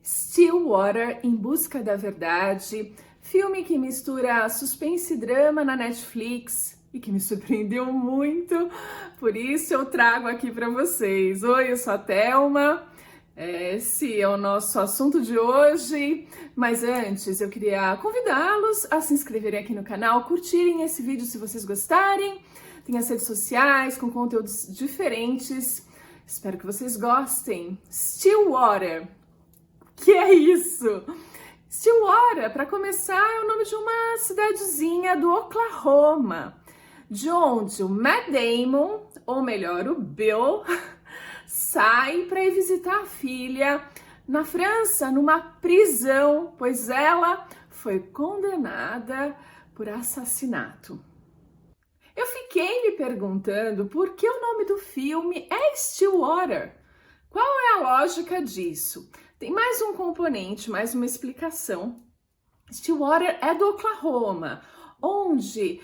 Stillwater, Em Busca da Verdade, filme que mistura suspense e drama na Netflix e que me surpreendeu muito, por isso eu trago aqui para vocês. Oi, eu sou a Thelma, esse é o nosso assunto de hoje, mas antes eu queria convidá-los a se inscreverem aqui no canal, curtirem esse vídeo se vocês gostarem, tem as redes sociais com conteúdos diferentes, espero que vocês gostem. Stillwater. Que é isso? Stillwater, para começar, é o nome de uma cidadezinha do Oklahoma, de onde o Matt Damon, ou melhor, o Bill, sai para ir visitar a filha na França, numa prisão, pois ela foi condenada por assassinato. Eu fiquei me perguntando por que o nome do filme é Stillwater. Qual é a lógica disso? Tem mais um componente, mais uma explicação. Stillwater é do Oklahoma, onde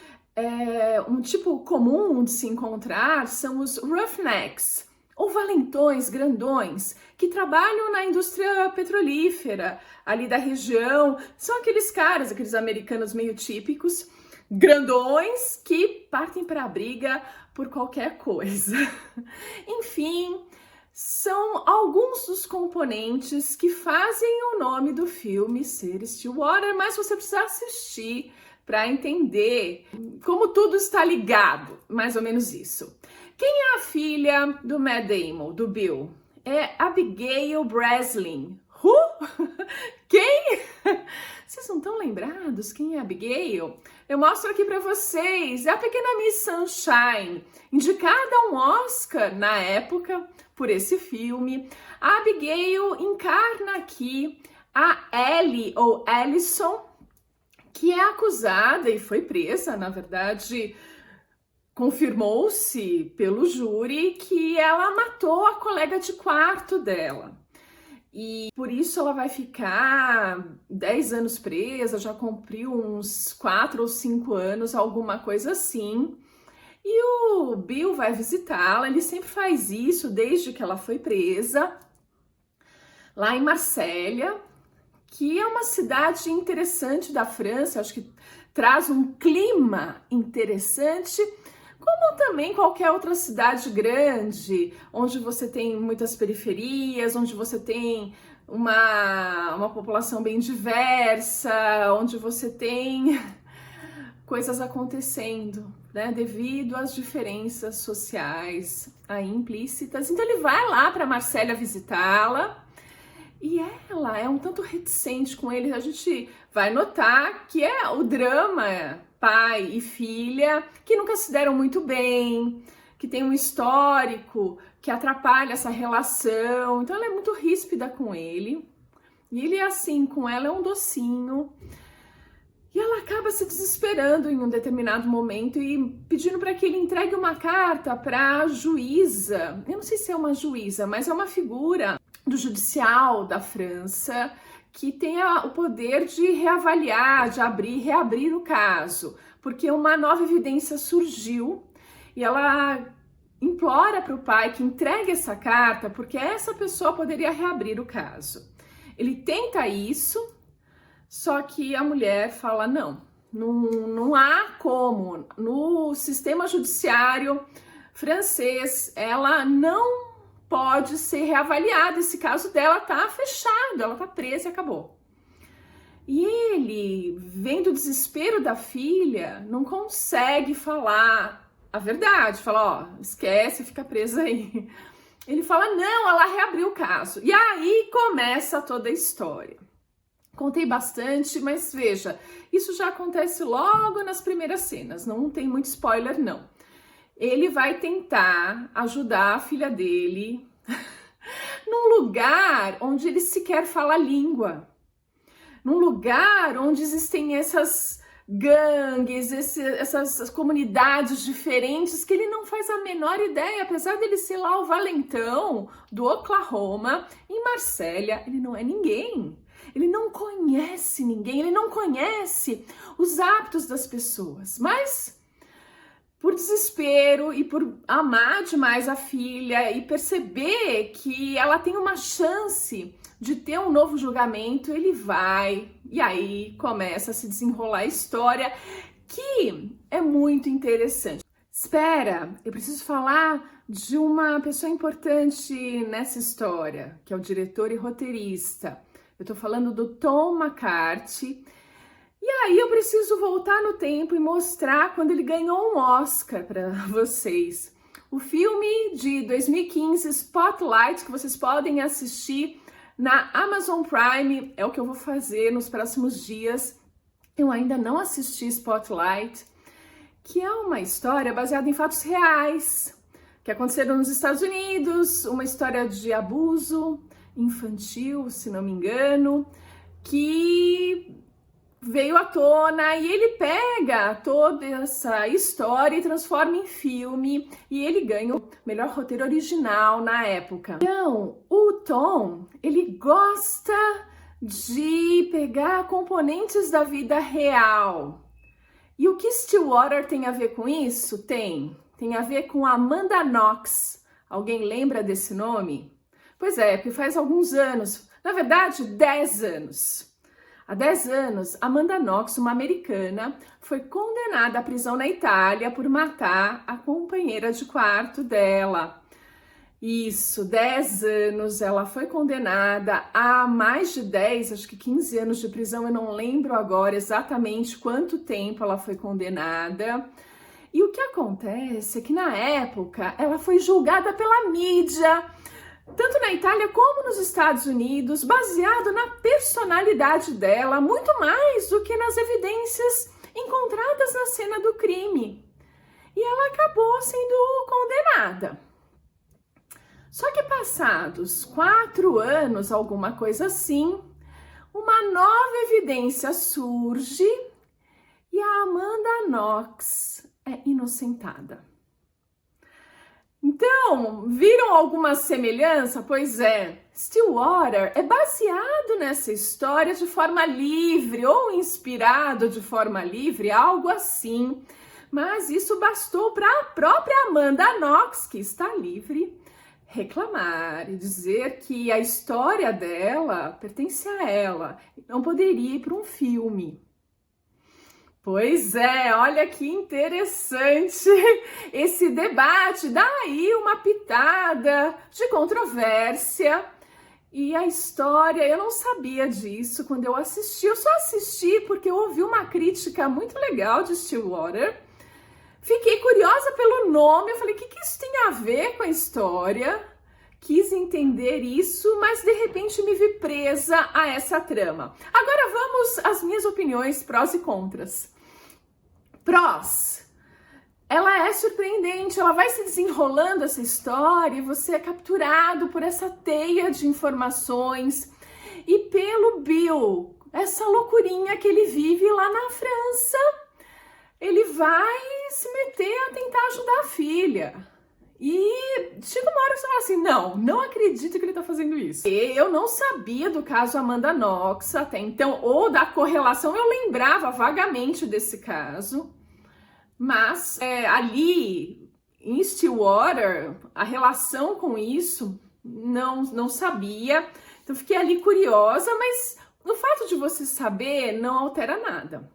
um tipo comum de se encontrar são os roughnecks, ou valentões, grandões, que trabalham na indústria petrolífera ali da região. São aqueles caras, aqueles americanos meio típicos, grandões, que partem para a briga por qualquer coisa. Enfim, são alguns dos componentes que fazem o nome do filme ser Stillwater, mas você precisa assistir para entender como tudo está ligado, mais ou menos isso. Quem é a filha do Matt Damon, do Bill? É Abigail Breslin. Quem? Vocês não estão lembrados quem é Abigail? Eu mostro aqui para vocês. É a pequena Miss Sunshine, indicada a um Oscar na época por esse filme. A Abigail encarna aqui a Ellie, ou Allison, que é acusada e foi presa, na verdade, confirmou-se pelo júri que ela matou a colega de quarto dela. E por isso ela vai ficar 10 anos presa, já cumpriu uns 4 ou 5 anos, alguma coisa assim. E o Bill vai visitá-la, ele sempre faz isso desde que ela foi presa, lá em Marsella, que é uma cidade interessante da França, acho que traz um clima interessante, como também qualquer outra cidade grande, onde você tem muitas periferias, onde você tem uma população bem diversa, onde você tem coisas acontecendo, né, devido às diferenças sociais aí implícitas. Então ele vai lá para Marsella visitá-la e ela é um tanto reticente com ele. A gente vai notar que é o drama pai e filha que nunca se deram muito bem, que tem um histórico que atrapalha essa relação. Então ela é muito ríspida com ele e ele é assim com ela, é um docinho. E ela acaba se desesperando em um determinado momento e pedindo para que ele entregue uma carta para a juíza. Eu não sei se é uma juíza, mas é uma figura do judicial da França que tem o poder de reavaliar, de reabrir o caso, porque uma nova evidência surgiu e ela implora para o pai que entregue essa carta, porque essa pessoa poderia reabrir o caso. Ele tenta isso, só que a mulher fala, não há como. No sistema judiciário francês, ela não pode ser reavaliada. Esse caso dela tá fechado, ela tá presa e acabou. E ele, vendo o desespero da filha, não consegue falar a verdade. Fala, esquece, fica presa aí. Ele fala, não, ela reabriu o caso. E aí começa toda a história. Contei bastante, mas veja, isso já acontece logo nas primeiras cenas, não tem muito spoiler não. Ele vai tentar ajudar a filha dele num lugar onde ele sequer fala a língua, num lugar onde existem essas gangues, essas comunidades diferentes que ele não faz a menor ideia, apesar dele ser lá o valentão do Oklahoma, em Marsella, ele não é ninguém. Ele não conhece ninguém, ele não conhece os hábitos das pessoas, mas por desespero e por amar demais a filha e perceber que ela tem uma chance de ter um novo julgamento, ele vai e aí começa a se desenrolar a história, que é muito interessante. Espera, eu preciso falar de uma pessoa importante nessa história, que é o diretor e roteirista. Eu tô falando do Tom McCarthy. E aí eu preciso voltar no tempo e mostrar quando ele ganhou um Oscar para vocês. O filme de 2015, Spotlight, que vocês podem assistir na Amazon Prime, é o que eu vou fazer nos próximos dias. Eu ainda não assisti Spotlight, que é uma história baseada em fatos reais, que aconteceram nos Estados Unidos, uma história de abuso infantil, se não me engano, que veio à tona e ele pega toda essa história e transforma em filme e ele ganha o melhor roteiro original na época. Então, o Tom, ele gosta de pegar componentes da vida real. E o que Stillwater tem a ver com isso? Tem a ver com Amanda Knox. Alguém lembra desse nome? Pois é, porque faz alguns anos, na verdade 10 anos. Há 10 anos, Amanda Knox, uma americana, foi condenada à prisão na Itália por matar a companheira de quarto dela. Isso, 10 anos, ela foi condenada a mais de 10, acho que 15 anos de prisão, eu não lembro agora exatamente quanto tempo ela foi condenada. E o que acontece é que na época ela foi julgada pela mídia, tanto na Itália como nos Estados Unidos, baseado na personalidade dela, muito mais do que nas evidências encontradas na cena do crime. E ela acabou sendo condenada. Só que passados 4 anos, alguma coisa assim, uma nova evidência surge e a Amanda Knox é inocentada. Então, viram alguma semelhança? Pois é, Stillwater é baseado nessa história de forma livre ou inspirado de forma livre, algo assim. Mas isso bastou para a própria Amanda Knox, que está livre, reclamar e dizer que a história dela pertence a ela, não poderia ir para um filme. Pois é, olha que interessante esse debate, daí uma pitada de controvérsia. E a história, eu não sabia disso quando eu assisti, eu só assisti porque eu ouvi uma crítica muito legal de Stillwater. Fiquei curiosa pelo nome, eu falei, o que isso tem a ver com a história? Quis entender isso, mas de repente me vi presa a essa trama. Agora vamos às minhas opiniões, prós e contras. Prós. Ela é surpreendente, ela vai se desenrolando essa história e você é capturado por essa teia de informações e pelo Bill, essa loucurinha que ele vive lá na França. Ele vai se meter a tentar ajudar a filha. E chega uma hora que você fala assim, não acredito que ele tá fazendo isso. Eu não sabia do caso Amanda Knox até então, ou da correlação, eu lembrava vagamente desse caso, mas ali em Stillwater, a relação com isso, não sabia. Então fiquei ali curiosa, mas o fato de você saber não altera nada.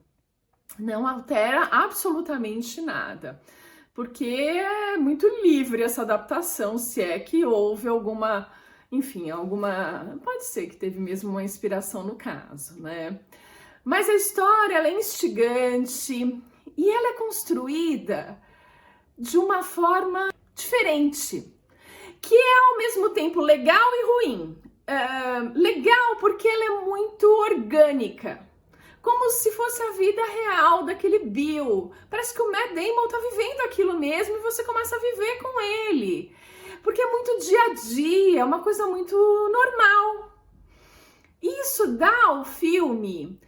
Não altera absolutamente nada. Porque é muito livre essa adaptação, se é que houve alguma, enfim, pode ser que teve mesmo uma inspiração no caso, né? Mas a história, ela é instigante e ela é construída de uma forma diferente, que é ao mesmo tempo legal e ruim. Legal porque ela é muito orgânica, como se fosse a vida real daquele Bill. Parece que o Matt Damon tá vivendo aquilo mesmo e você começa a viver com ele. Porque é muito dia a dia, é uma coisa muito normal. Isso dá ao filme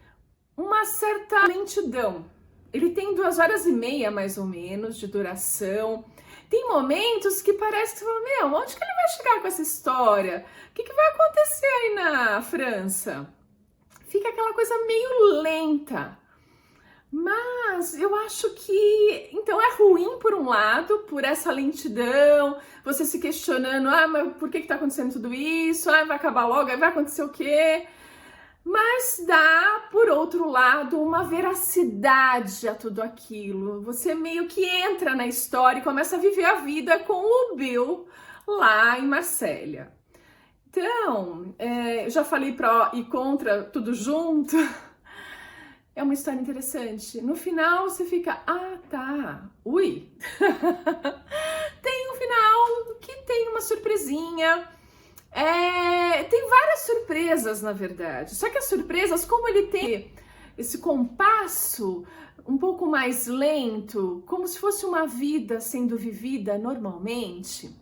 uma certa lentidão. Ele tem 2h30 mais ou menos de duração. Tem momentos que parece que você fala, meu, onde que ele vai chegar com essa história? O que vai acontecer aí na França? Fica aquela coisa meio lenta. Mas eu acho que, então, é ruim por um lado, por essa lentidão, você se questionando, mas por que tá acontecendo tudo isso? Vai acabar logo, aí vai acontecer o quê? Mas dá, por outro lado, uma veracidade a tudo aquilo. Você meio que entra na história e começa a viver a vida com o Bill lá em Marsella. Então, eu já falei pró e contra tudo junto. É uma história interessante. No final você fica, tá, ui. Tem um final que tem uma surpresinha. Tem várias surpresas, na verdade. Só que as surpresas, como ele tem esse compasso um pouco mais lento, como se fosse uma vida sendo vivida normalmente,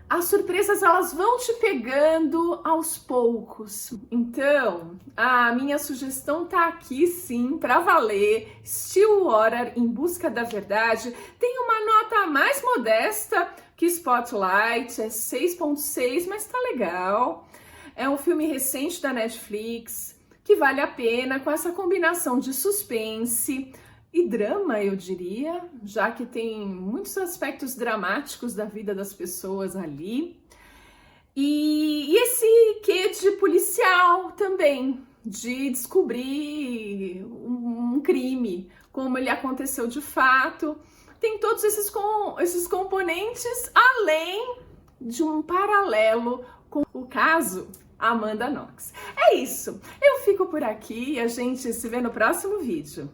as surpresas elas vão te pegando aos poucos. Então, a minha sugestão tá aqui sim, para valer. Stillwater, Em Busca da Verdade, tem uma nota mais modesta que Spotlight, é 6.6, mas tá legal. É um filme recente da Netflix que vale a pena, com essa combinação de suspense e drama, eu diria, já que tem muitos aspectos dramáticos da vida das pessoas ali. E esse quê de policial também, de descobrir um crime, como ele aconteceu de fato. Tem todos esses componentes, além de um paralelo com o caso Amanda Knox. É isso, eu fico por aqui e a gente se vê no próximo vídeo.